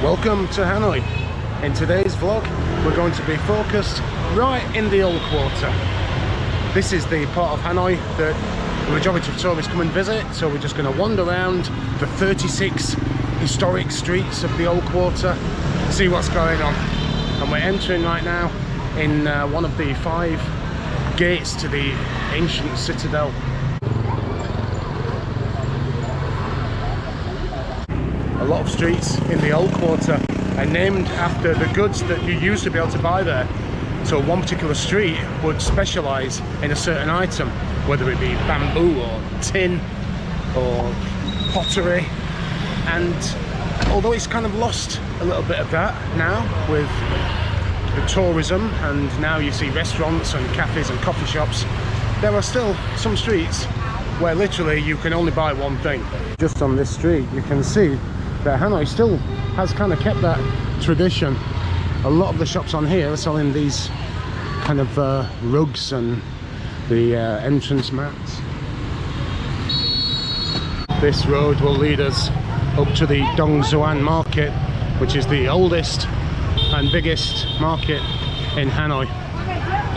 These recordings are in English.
Welcome to Hanoi. In today's vlog, we're going to be focused right in the old quarter. This is the part of Hanoi that the majority of tourists come and visit, so we're just going to wander around the 36 historic streets of the old quarter, see what's going on. And we're entering right now in one of the 5 gates to the ancient citadel. A lot of streets in the old quarter are named after the goods that you used to be able to buy there. So one particular street would specialise in a certain item, whether it be bamboo or tin or pottery. And although it's kind of lost a little bit of that now with the tourism, and now you see restaurants and cafes and coffee shops, there are still some streets where literally you can only buy one thing. Just on this street you can see that Hanoi still has kind of kept that tradition. A lot of the shops on here are selling these kind of rugs and the entrance mats. This road will lead us up to the Dong Xuan market, which is the oldest and biggest market in Hanoi,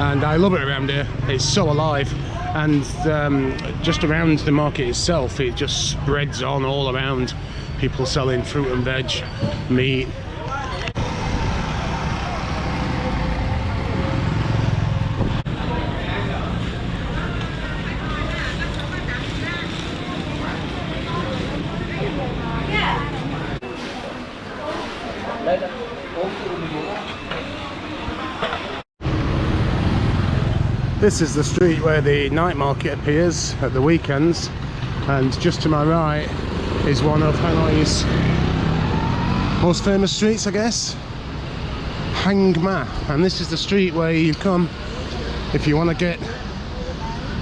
and I love it around here. It's so alive, and just around the market itself it just spreads on all around. People selling fruit and veg, meat. This is the street where the night market appears at the weekends, and just to my right is one of Hanoi's most famous streets, I guess, Hang Ma. And this is the street where you come if you want to get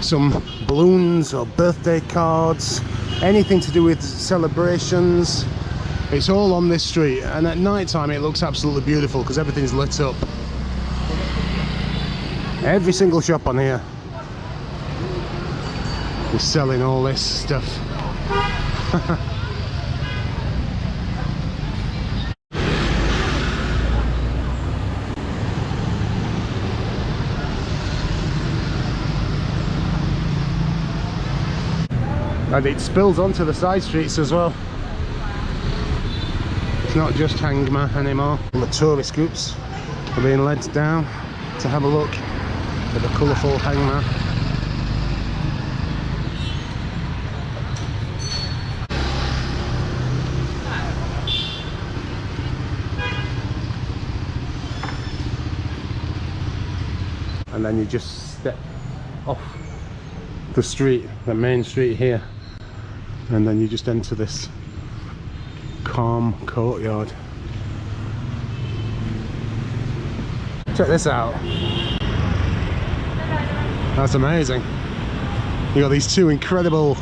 some balloons or birthday cards, anything to do with celebrations. It's all on this street, and at night time it looks absolutely beautiful because everything's lit up. Every single shop on here is selling all this stuff. And it spills onto the side streets as well. It's not just Hang Ma anymore. The tourist groups are being led down to have a look at the colourful Hang Ma. And then you just step off the street, the main street here, and then you just enter this calm courtyard. Check this out. That's amazing. You got these two incredible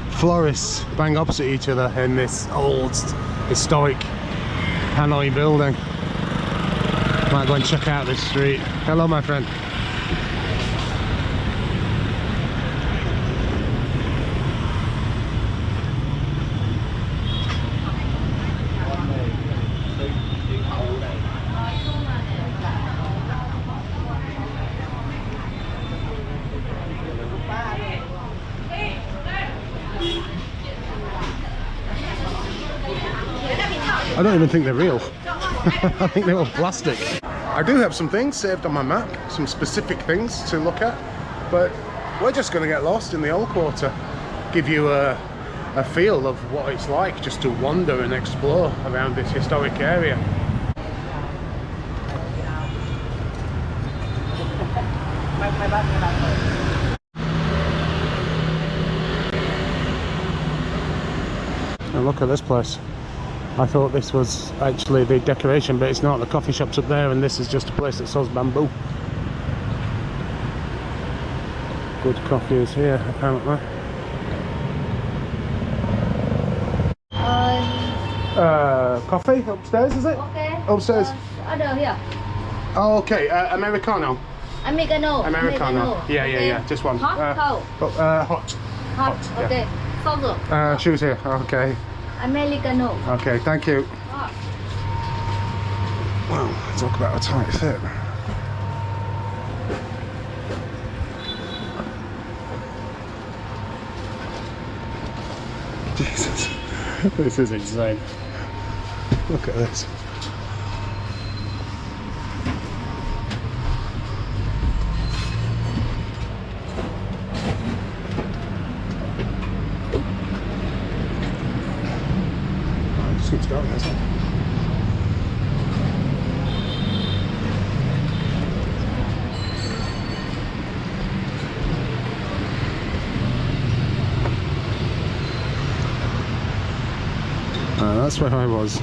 florists bang opposite each other in this old historic Hanoi building. Might go and check out this street. Hello, my friend. I don't even think they're real. I think they're all plastic. I do have some things saved on my map, some specific things to look at, but we're just going to get lost in the old quarter, give you a feel of what it's like just to wander and explore around this historic area. And look at this place. I thought this was actually the decoration, but it's not. The coffee shop's up there, and this is just a place that sells bamboo. Good coffee is here, apparently. Coffee upstairs, is it? Okay. Upstairs. Order here. Oh, okay. Americano. Americano. Americano. Yeah, okay. yeah. Just one. Hot, cold. Hot. Hot. Okay. Yeah. Shoes here. Okay. Americano. Okay. Thank you. Wow, talk about a tight fit. Jesus, this is insane. Look at this. Oh, it just keeps going, doesn't it? That's where I was.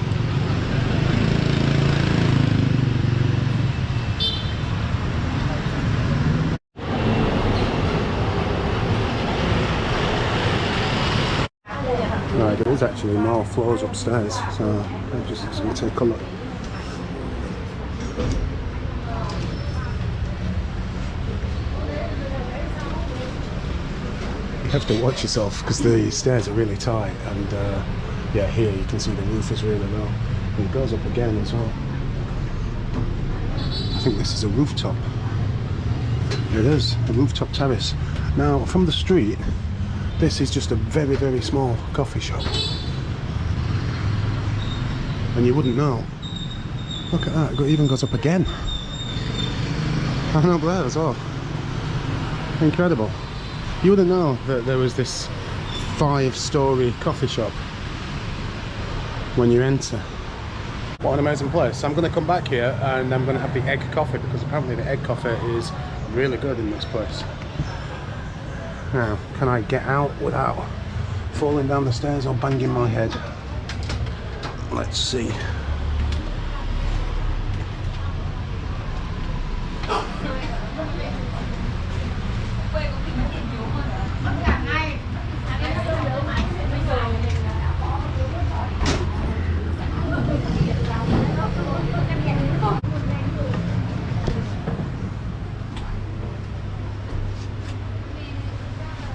Right, there is actually more floors upstairs, so I'm just going to take a look. You have to watch yourself because the stairs are really tight, and yeah, here you can see the roof is really low. And it goes up again as well. I think this is a rooftop. It is, a rooftop terrace. Now, from the street, this is just a very, very small coffee shop. And you wouldn't know. Look at that, it even goes up again. And up there as well. Incredible. You wouldn't know that there was this 5-storey coffee shop when you enter. What an amazing place. I'm going to come back here and I'm going to have the egg coffee, because apparently the egg coffee is really good in this place. Now, can I get out without falling down the stairs or banging my head? Let's see.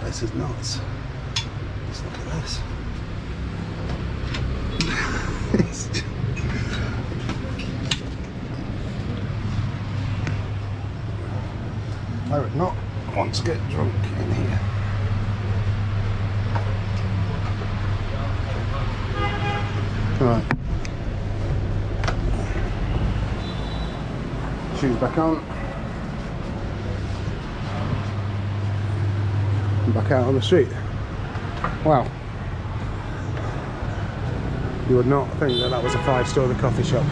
This is nuts. Just look at this. I would not want to get drunk in here. Right. Shoes back on. Back out on the street. Wow. You would not think that that was a 5-storey coffee shop.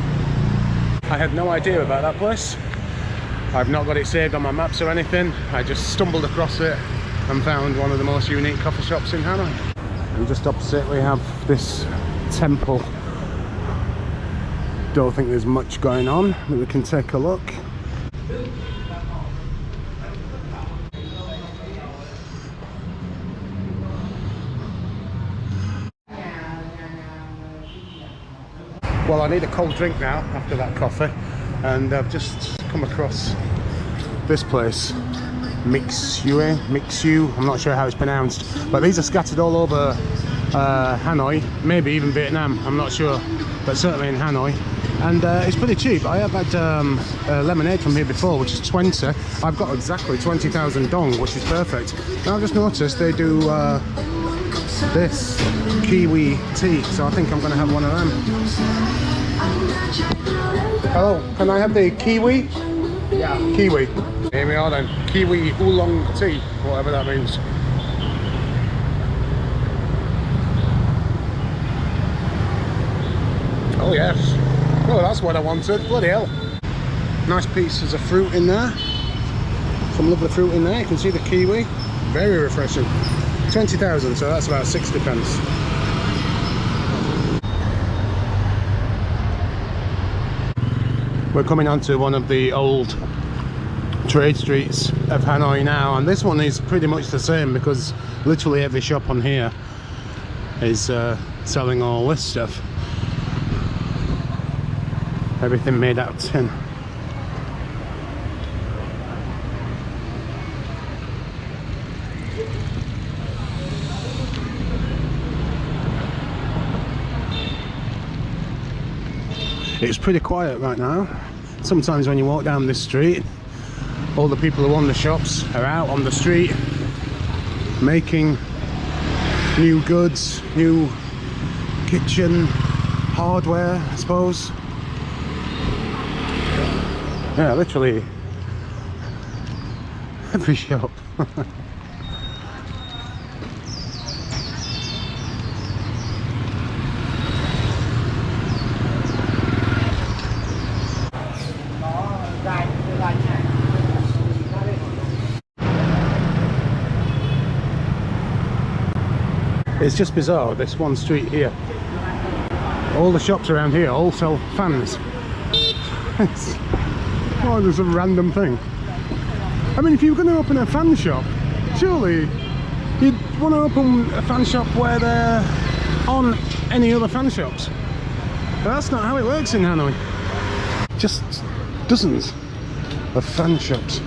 I had no idea about that place. I've not got it saved on my maps or anything. I just stumbled across it and found one of the most unique coffee shops in Hanoi. And just opposite we have this temple. Don't think there's much going on, but we can take a look. Well, I need a cold drink now after that coffee, and I've just come across this place, Mixu, I'm not sure how it's pronounced, but these are scattered all over Hanoi, maybe even Vietnam, I'm not sure, but certainly in Hanoi. And it's pretty cheap. I have had lemonade from here before, which is 20. I've got exactly 20,000 dong, which is perfect. Now I've just noticed they do this kiwi tea, so I think I'm going to have one of them. Hello, can I have the kiwi? Yeah. Kiwi. Here we are then. Kiwi oolong tea, whatever that means. Oh yes. Oh, that's what I wanted. Bloody hell. Nice pieces of fruit in there. Some lovely fruit in there. You can see the kiwi. Very refreshing. 20,000, so that's about 60 pence. We're coming onto one of the old trade streets of Hanoi now, and this one is pretty much the same, because literally every shop on here is selling all this stuff. Everything made out of tin. It's pretty quiet right now. Sometimes when you walk down this street, all the people who own the shops are out on the street making new goods, new kitchen hardware, I suppose. Yeah, literally every shop. It's just bizarre, this one street here. All the shops around here all sell fans. It's just a random thing. I mean, if you were going to open a fan shop, surely you'd want to open a fan shop where there aren't any other fan shops. But that's not how it works in Hanoi. Just dozens of fan shops.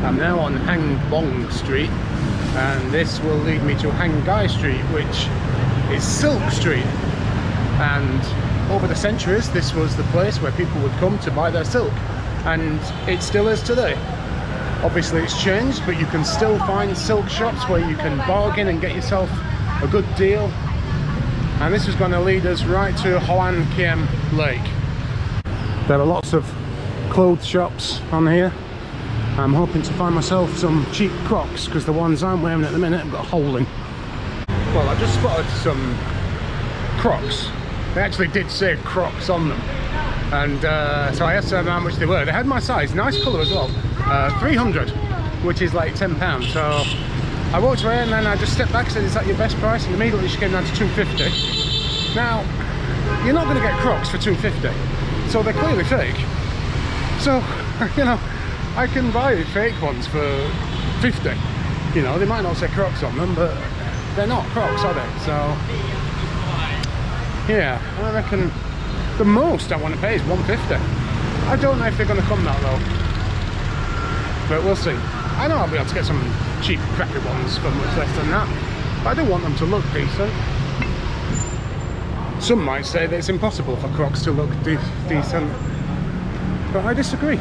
I'm now on Hang Bong Street, and this will lead me to Hang Gai Street, which is Silk Street. And over the centuries, this was the place where people would come to buy their silk, and it still is today. Obviously it's changed, but you can still find silk shops where you can bargain and get yourself a good deal. And this is going to lead us right to Hoan Kiem Lake. There are lots of clothes shops on here. I'm hoping to find myself some cheap Crocs, because the ones I'm wearing at the minute have got a hole in. Well, I just spotted some Crocs. They actually did say Crocs on them, and so I asked them how much they were. They had my size, nice colour as well, 300, which is like £10. So I walked away, and then I just stepped back and said, "Is that your best price?" And immediately she came down to 250. Now, you're not going to get Crocs for 250, so they're clearly fake. So, you know, I can buy fake ones for 50. You know, they might not say Crocs on them, but they're not Crocs, are they? So yeah, I reckon the most I want to pay is 150. I don't know if they're going to come that low, but we'll see. I know I'll be able to get some cheap crappy ones for much less than that, but I do want them to look decent. Some might say that it's impossible for Crocs to look decent, but I disagree.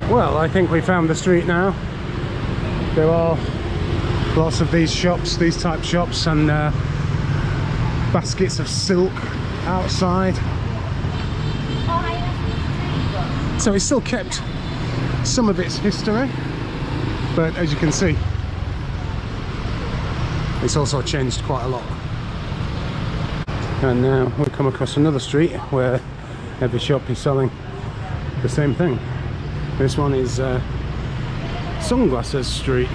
Well, I think we found the street now. There are lots of these shops, these type shops, and baskets of silk outside. So it's still kept some of its history, but as you can see, it's also changed quite a lot. And now we come across another street where every shop is selling the same thing. This one is Sunglasses Street.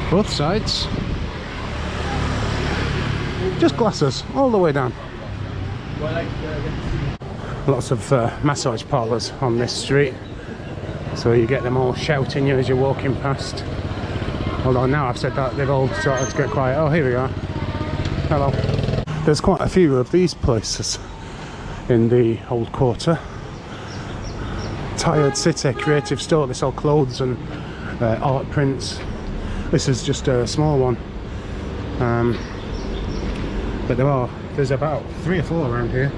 Both sides, just glasses all the way down. Lots of massage parlours on this street, so you get them all shouting you as you're walking past. Although now I've said that, they've all started to get quiet. Oh, here we are. Hello. There's quite a few of these places in the old quarter. Tired City Creative Store. They sell clothes and art prints. This is just a small one, but there's about 3 or 4 around here.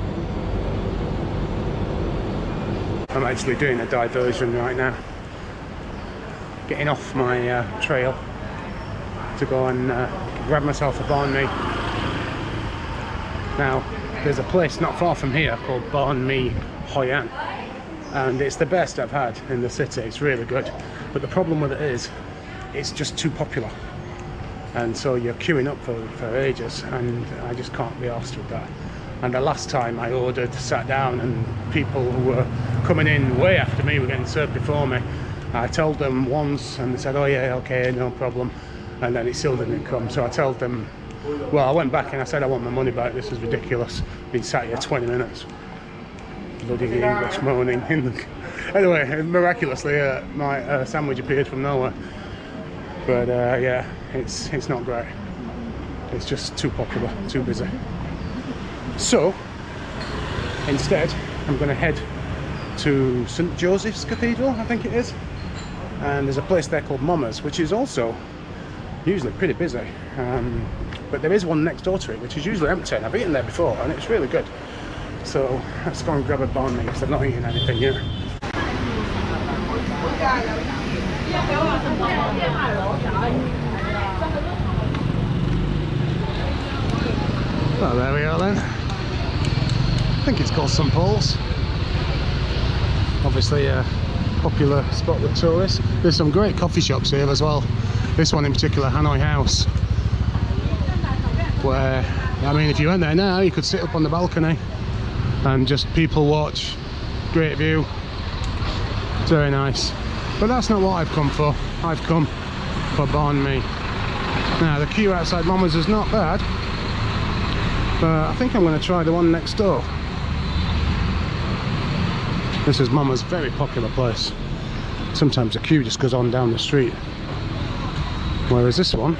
I'm actually doing a diversion right now, getting off my trail to go and grab myself a banh mi. Now, there's a place not far from here called Banh Mi Hoi An, and it's the best I've had in the city. It's really good, but the problem with it is it's just too popular, and so you're queuing up for ages, and I just can't be arsed with that. And the last time I ordered, sat down, and people who were coming in way after me were getting served before me. I told them once and they said, "Oh yeah, okay, no problem," and then it still didn't come. So I told them, well, I went back and I said, "I want my money back, this is ridiculous. Been sat here 20 minutes. Bloody English moaning." Anyway, miraculously my sandwich appeared from nowhere. But yeah, it's not great. It's just too popular, too busy. So instead, I'm going to head to St. Joseph's Cathedral, I think it is. And there's a place there called Mama's, which is also usually pretty busy. But there is one next door to it, which is usually empty, and I've eaten there before, and it's really good. So let's go and grab a banh mi, because I've not eaten anything yet. Well, there we are then. I think it's called St Paul's. Obviously a popular spot with tourists. There's some great coffee shops here as well. This one in particular, Hanoi House, where, I mean, if you went there now, you could sit up on the balcony and just people watch. Great view. It's very nice. But that's not what I've come for. I've come for banh mi. Now, the queue outside Mama's is not bad, but I think I'm going to try the one next door. This is Mama's, very popular place. Sometimes the queue just goes on down the street. Whereas this one,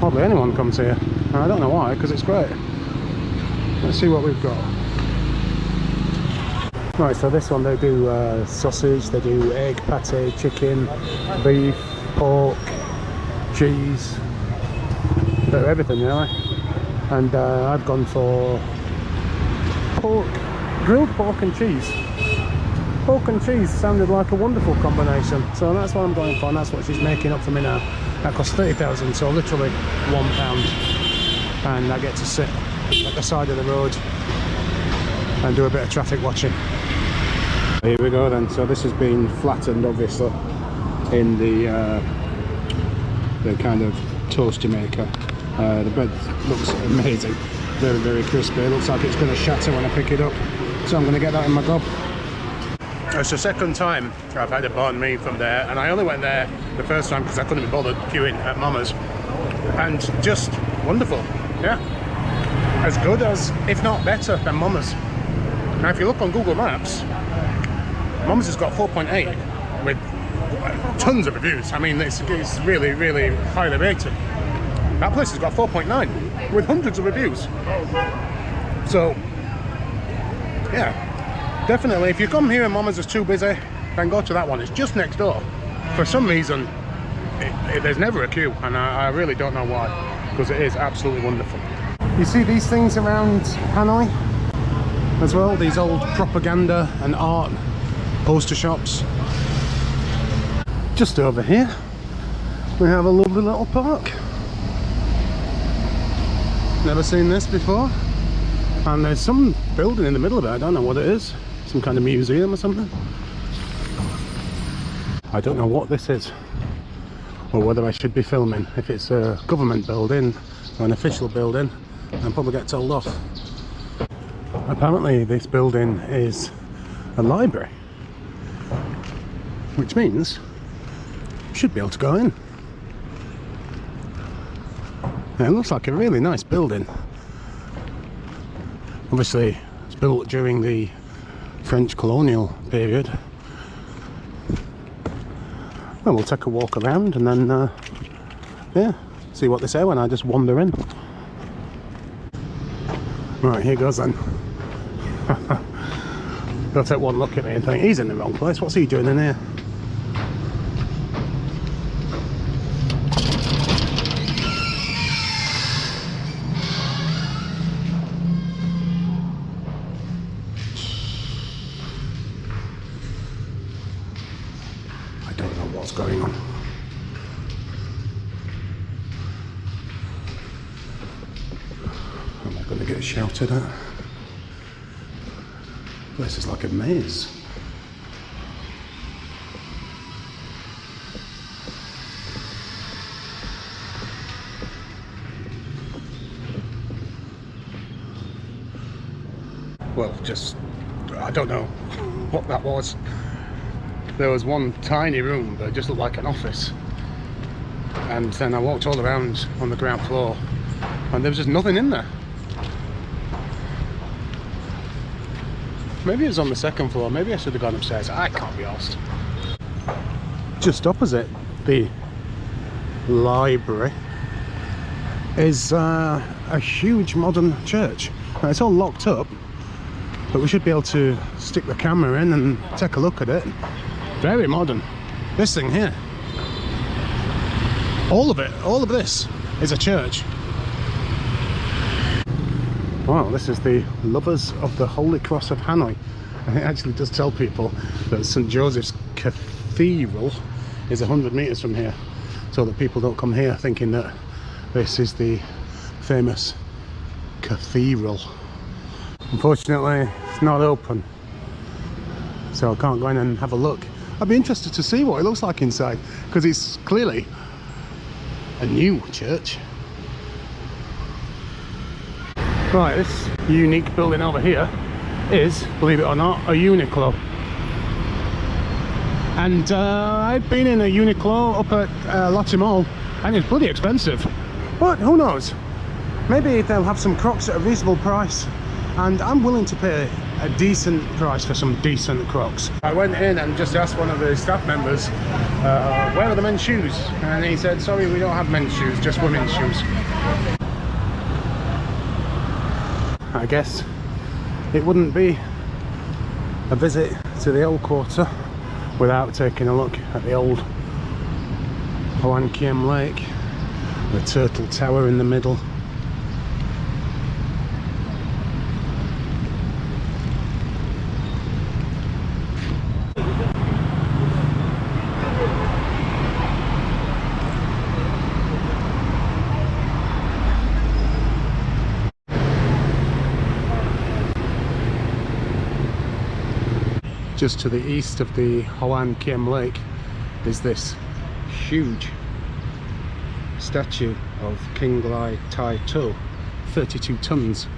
hardly anyone comes here. And I don't know why, because it's great. Let's see what we've got. Right, so this one they do sausage, they do egg, pate, chicken, beef, pork, cheese, a bit of everything really. And I've gone for pork, grilled pork and cheese. Pork and cheese sounded like a wonderful combination, so that's what I'm going for, and that's what she's making up for me now. That costs 30,000, so literally £1, and I get to sit at the side of the road and do a bit of traffic watching. Here we go then. So this has been flattened, obviously, in the kind of toasty maker. The bread looks amazing, very, very crispy. It looks like it's going to shatter when I pick it up, so I'm going to get that in my gob. It's the second time I've had a banh mi from there, and I only went there the first time because I couldn't be bothered queuing at Mama's, and just wonderful. Yeah, as good as, if not better than Mama's. Now if you look on Google Maps, Mama's has got 4.8 with tons of reviews. I mean, it's really, really highly rated. That place has got 4.9 with hundreds of reviews. So yeah, definitely, if you come here and Mama's is too busy, then go to that one. It's just next door. For some reason, there's never a queue, and I really don't know why, because it is absolutely wonderful. You see these things around Hanoi as well, these old propaganda and art poster shops. Just over here, we have a lovely little park. Never seen this before. And there's some building in the middle of it, I don't know what it is. Some kind of museum or something. I don't know what this is, or whether I should be filming. If it's a government building or an official building, I'll probably get told off. Apparently this building is a library, which means you should be able to go in. It looks like a really nice building. Obviously it's built during the French colonial period. Well, we'll take a walk around and then yeah, see what they say when I just wander in. Right, here goes then. They'll take one look at me and think, he's in the wrong place, what's he doing in here? I don't know what's going on. Am I going to get shouted at? This is like a maze. Well, just, I don't know what that was. There was one tiny room that just looked like an office. And then I walked all around on the ground floor and there was just nothing in there. Maybe it was on the second floor, maybe I should have gone upstairs. I can't be arsed. Just opposite the library is a huge modern church. Now, it's all locked up, but we should be able to stick the camera in and take a look at it. Very modern. This thing here. All of it, all of this is a church. Wow, this is the Lovers of the Holy Cross of Hanoi. And it actually does tell people that St. Joseph's Cathedral is 100 meters from here, so that people don't come here thinking that this is the famous cathedral. Unfortunately, it's not open, so I can't go in and have a look. I'd be interested to see what it looks like inside, because it's clearly a new church. Right, this unique building over here is, believe it or not, a Uniqlo. And I've been in a Uniqlo up at Lotte Mall, and it's bloody expensive. But who knows? Maybe they'll have some Crocs at a reasonable price, and I'm willing to pay a decent price for some decent Crocs. I went in and just asked one of the staff members, where are the men's shoes? And he said, sorry, we don't have men's shoes, just women's shoes. I guess it wouldn't be a visit to the old quarter without taking a look at the old Hoan Kiem Lake, the turtle tower in the middle. Just to the east of the Hoan Kiem Lake is this huge statue of King Lai Tai To. 32 tons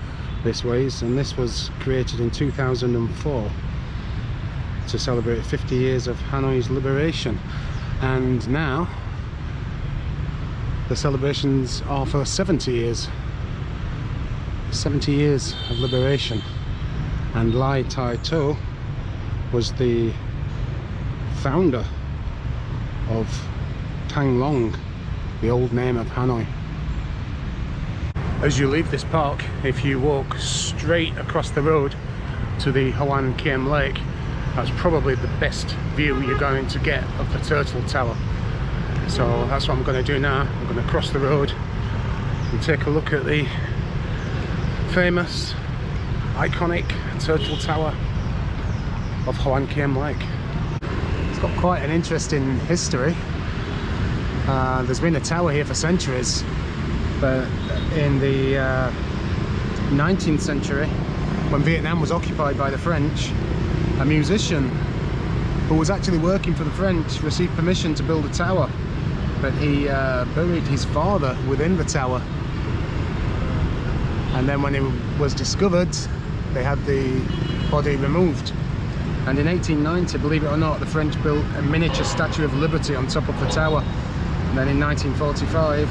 this weighs, and this was created in 2004 to celebrate 50 years of Hanoi's liberation. And now the celebrations are for 70 years. 70 years of liberation. And Lai Tai To was the founder of Thang Long, the old name of Hanoi. As you leave this park, if you walk straight across the road to the Hoan Kiem Lake, that's probably the best view you're going to get of the turtle tower. So that's what I'm going to do now. I'm going to cross the road and take a look at the famous, iconic turtle tower of Hoan Kiem Lake. It's got quite an interesting history. There's been a tower here for centuries, but in the 19th century, when Vietnam was occupied by the French, a musician who was actually working for the French received permission to build a tower, but he buried his father within the tower, and then when it was discovered, they had the body removed. And in 1890, believe it or not, the French built a miniature Statue of Liberty on top of the tower. And then in 1945,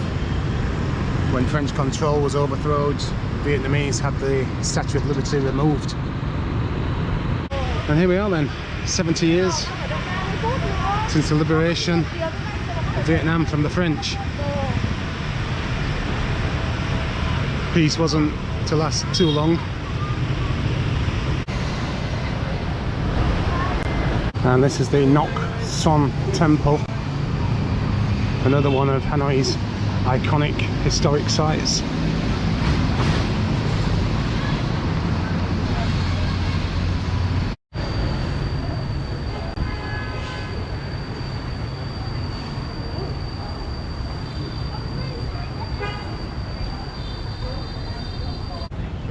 when French control was overthrown, Vietnamese had the Statue of Liberty removed. And here we are then, 70 years since the liberation of Vietnam from the French. Peace wasn't to last too long. And this is the Ngoc Son Temple, another one of Hanoi's iconic historic sites.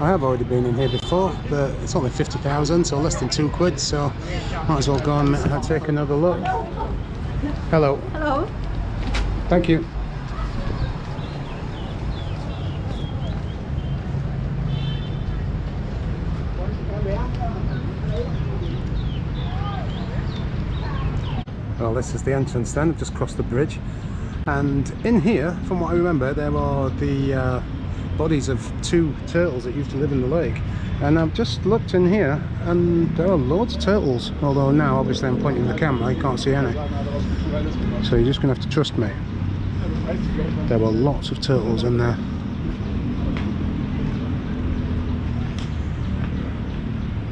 I have already been in here before, but it's only 50,000, so less than £2, so might as well go and take another look. Hello. Hello. Thank you. Well, this is the entrance then. I've just crossed the bridge, and in here, from what I remember, there are the bodies of 2 turtles that used to live in the lake. And I've just looked in here and there are loads of turtles, although now obviously I'm pointing the camera, you can't see any, so you're just gonna have to trust me. There were lots of turtles in there.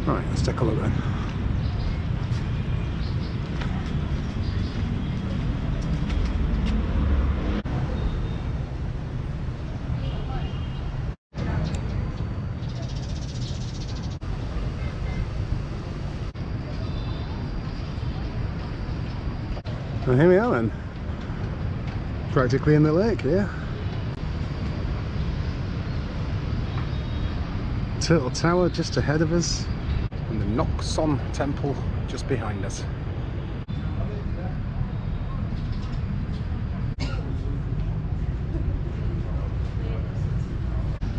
Right, let's take a look then. And here we are then, practically in the lake here. Turtle Tower just ahead of us, and the Ngoc Son Temple just behind us.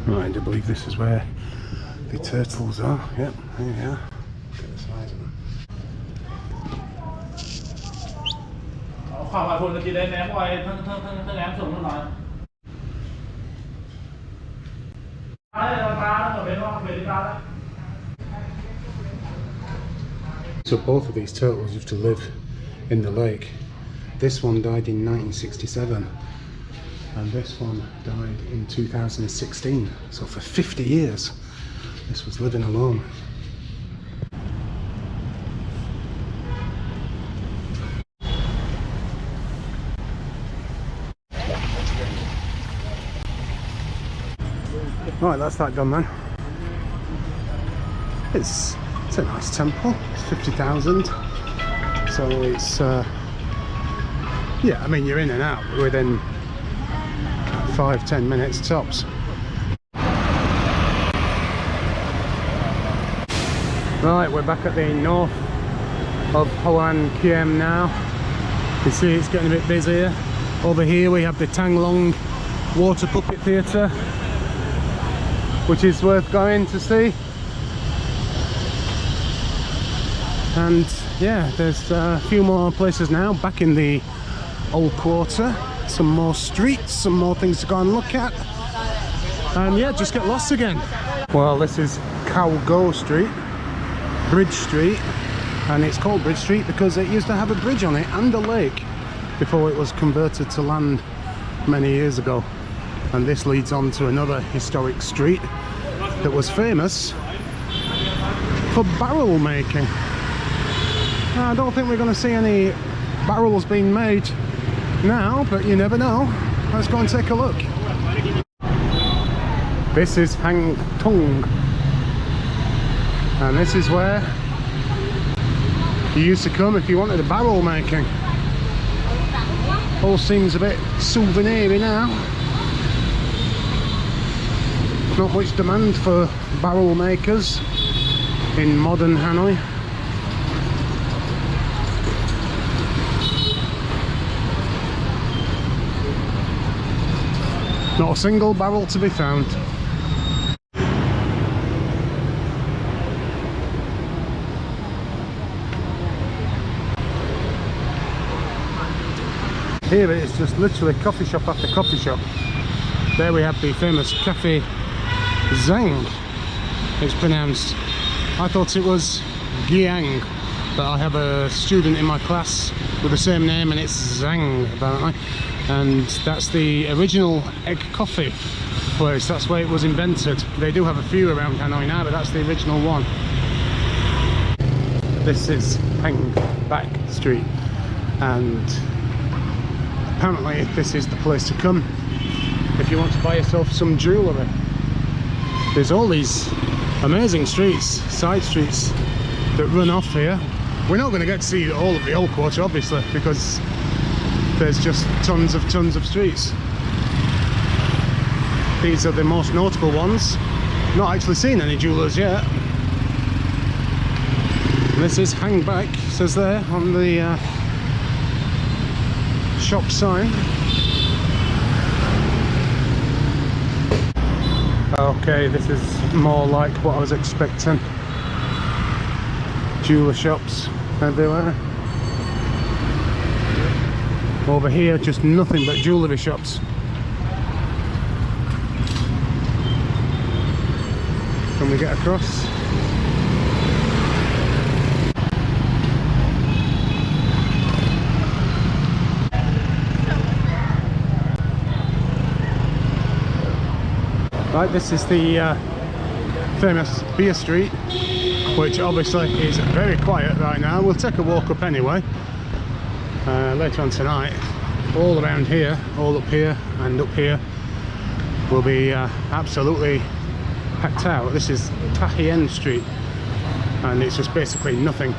Right, I believe this is where the turtles are. Yep, there we are. Look at the size of them. So both of these turtles used to live in the lake. This one died in 1967 and this one died in 2016. So for 50 years this was living alone. Right, that's that done then. It's a nice temple. It's 50,000. So it's yeah, I mean you're in and out within 5-10 minutes tops. Right, we're back at the north of Hoan Kiem now. You can see it's getting a bit busier. Over here we have the Tang Long Water Puppet Theatre, which is worth going to see. And yeah, there's a few more places now back in the old quarter. Some more streets, some more things to go and look at. And yeah, just get lost again. Well, this is Khao Go Street, Bridge Street, and it's called Bridge Street because it used to have a bridge on it and a lake before it was converted to land many years ago. And this leads on to another historic street that was famous for barrel making. I don't think we're going to see any barrels being made now, but you never know. Let's go and take a look. This is Hang Tung, and this is where you used to come if you wanted a barrel making. All seems a bit souvenir-y now. Not much demand for barrel makers in modern Hanoi. Not a single barrel to be found. Here it is just literally coffee shop after coffee shop. There we have the famous Cafe Zhang, it's pronounced. I thought it was Giang, but I have a student in my class with the same name and it's Zhang apparently. And that's the original egg coffee place, that's where it was invented. They do have a few around Hanoi now, but that's the original one. This is Hang Back Street, and apparently this is the place to come if you want to buy yourself some jewellery. There's all these amazing streets, side streets that run off here. We're not going to get to see all of the old quarter obviously because there's just tons of streets. These are the most notable ones. Not actually seen any jewellers yet. This is Hang Back, says there on the shop sign. Okay, this is more like what I was expecting. Jeweller shops everywhere. Over here, just nothing but jewellery shops. Can we get across? Right, this is the famous beer street, which obviously is very quiet right now. We'll take a walk up anyway. Later on tonight, all around here, all up here and up here will be absolutely packed out. This is Ta Hien Street and it's just basically nothing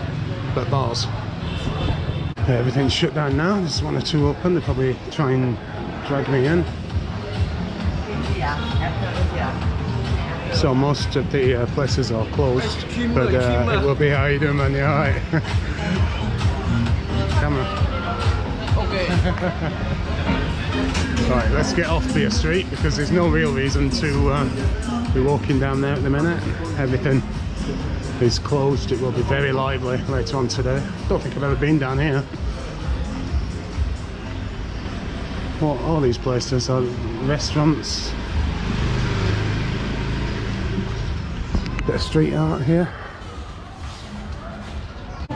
but bars. Everything's shut down now. There's one or two open. They'll probably try and drag me in. So most of the places are closed, but it will be. How you doing, man? You alright? Camera. Okay. Right, let's get off Beer Street because there's no real reason to be walking down there at the minute. Everything is closed. It will be very lively later on today. Don't think I've ever been down here. What all these places are restaurants. Bit of street art here.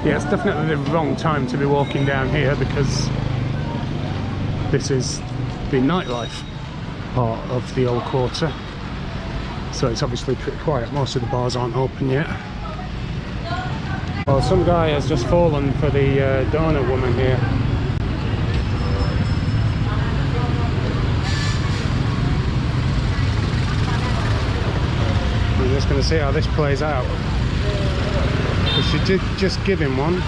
Yeah, it's definitely the wrong time to be walking down here because this is the nightlife part of the old quarter. So it's obviously pretty quiet. Most of the bars aren't open yet. Well, some guy has just fallen for the donut woman here. I'm just going to see how this plays out. Because she did just give him one.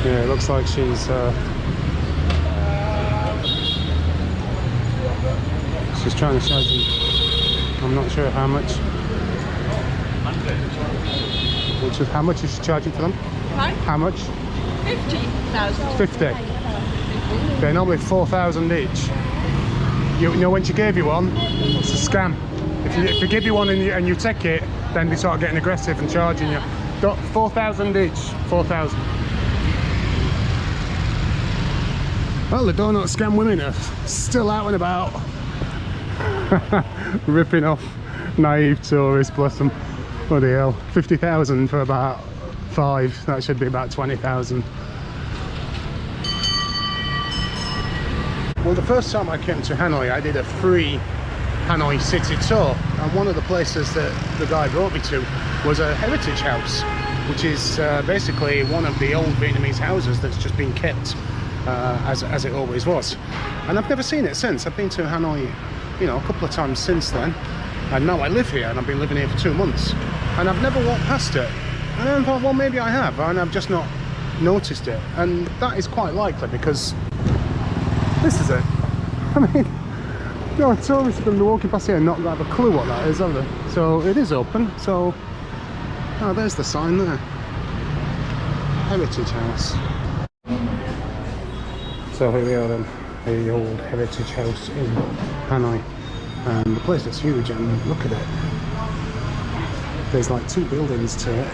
Yeah, it looks like she's trying to charge him. I'm not sure how much. How much is she charging for them? Right? How much? 50,000. 50. They're normally 4,000 each. You know, when she gave you one, it's a scam. If they give you one and you take it, then they start getting aggressive and charging you. 4,000 each. 4,000. Well, the donut scam women are still out and about. Ripping off naive tourists, bless them. Bloody hell. 50,000 for about 5. That should be about 20,000. Well, the first time I came to Hanoi, I did a free Hanoi city tour. And one of the places that the guy brought me to was a heritage house, which is basically one of the old Vietnamese houses that's just been kept as it always was. And I've never seen it since. I've been to Hanoi, you know, a couple of times since then, and now I live here and I've been living here for 2 months and I've never walked past it, and then I thought, well, maybe I have and I've just not noticed it. And that is quite likely because this is it. I mean, no tourists are going to be walking past here and not have a clue what that is, have they? So it is open. So there's the sign there, heritage house. So here we are then, the old heritage house in Hanoi, and the place is huge, and look at it. There's like 2 buildings to it.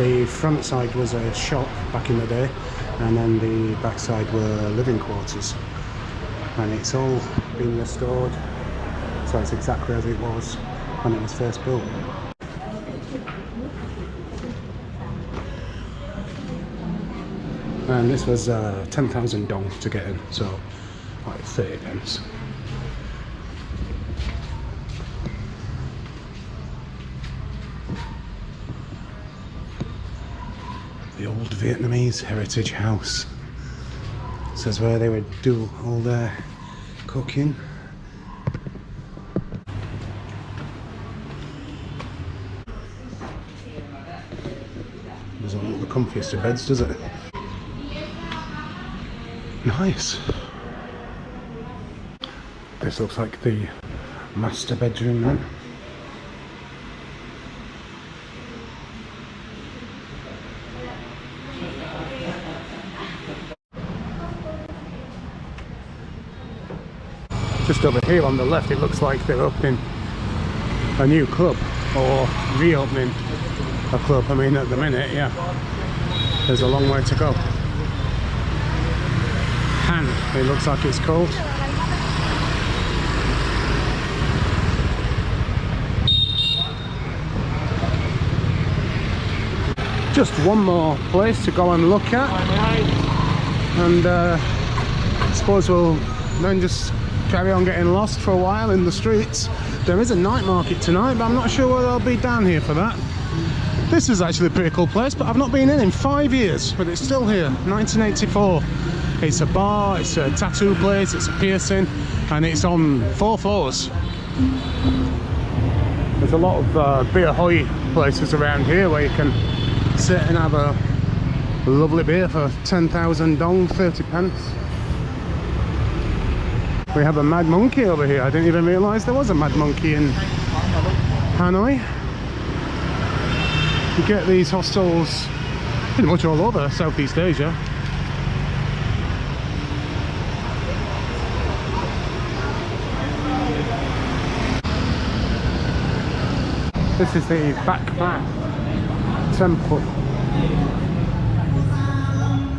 The front side was a shop back in the day, and then the back side were living quarters, and it's all been restored, so it's exactly as it was when it was first built. And this was 10,000 dong to get in, so like 30 pence. The old Vietnamese heritage house. This is where they would do all their cooking. Doesn't look the comfiest of beds, does it? Nice. This looks like the master bedroom then. Just over here on the left, it looks like they're opening a new club or reopening a club. I mean, at the minute, yeah, there's a long way to go. Han, it looks like it's called. Just one more place to go and look at, and I suppose we'll then just carry on getting lost for a while in the streets. There is a night market tonight, but I'm not sure whether I'll be down here for that. This is actually a pretty cool place, but I've not been in 5 years, but it's still here, 1984. It's a bar, it's a tattoo place, it's a piercing, and it's on 4 floors. There's a lot of beer hoy places around here where you can sit and have a lovely beer for 10,000 dong, 30 pence. We have a mad monkey over here. I didn't even realise there was a mad monkey in Hanoi. You get these hostels pretty much all over Southeast Asia. This is the Ngoc Temple,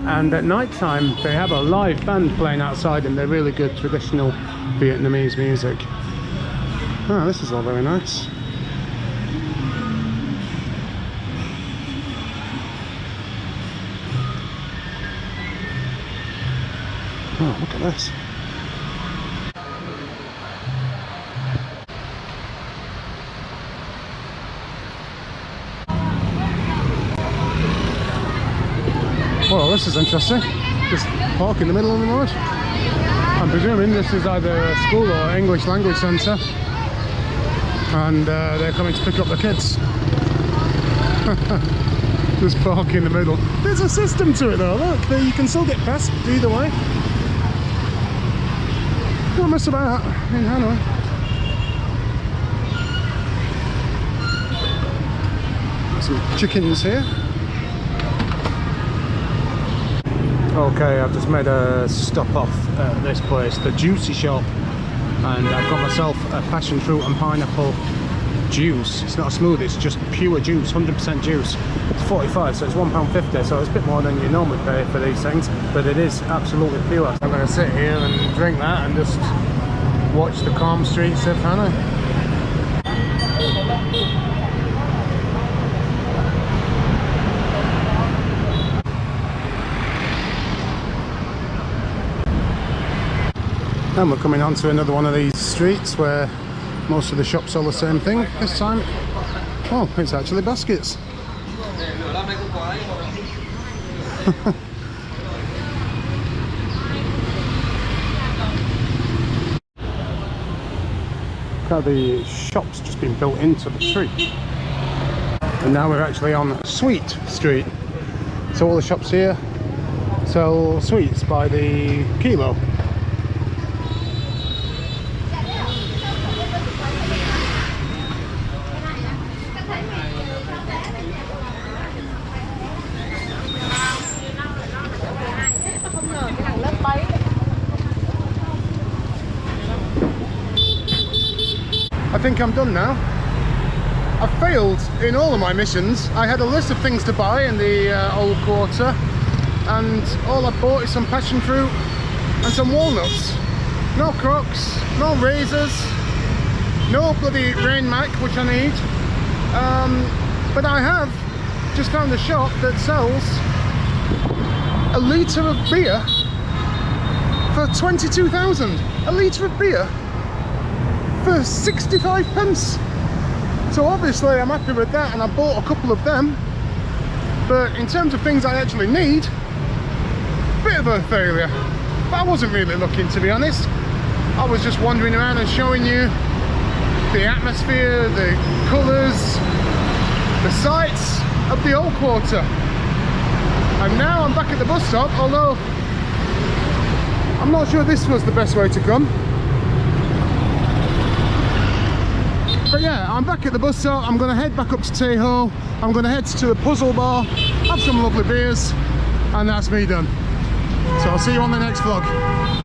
and at night time they have a live band playing outside, and they're really good traditional Vietnamese music. Oh, this is all very nice. Oh, look at this. Well, this is interesting. Just park in the middle of the road. I'm presuming this is either a school or English language centre, and they're coming to pick up the kids. Just park in the middle. There's a system to it though, look, you can still get past either way. Don't mess about in Hanoi. Some chickens here. Okay, I've just made a stop off at this place, the Juicy Shop, and I've got myself a passion fruit and pineapple juice. It's not a smoothie, it's just pure juice, 100% juice. It's 45, so it's £1.50, so it's a bit more than you normally pay for these things, but it is absolutely pure. I'm going to sit here and drink that and just watch the calm streets of Hanoi. And we're coming on to another one of these streets where most of the shops are the same thing. This time, oh, it's actually baskets. Look how the shop's just been built into the tree. And now we're actually on Sweet Street. So all the shops here sell sweets by the kilo. I think I'm done now. I failed in all of my missions. I had a list of things to buy in the old quarter, and all I bought is some passion fruit and some walnuts. No crocs, no razors, no bloody rain mac, which I need. But I have just found a shop that sells a litre of beer for 22,000. A litre of beer for 65 pence. So obviously I'm happy with that, and I bought a couple of them. But in terms of things I actually need, bit of a failure. But I wasn't really looking, to be honest. I was just wandering around and showing you the atmosphere, the colours, the sights of the old quarter. And now I'm back at the bus stop, although I'm not sure this was the best way to come. But yeah, I'm back at the bus stop. I'm going to head back up to Teho. I'm going to head to the Puzzle Bar, have some lovely beers, and that's me done. So I'll see you on the next vlog.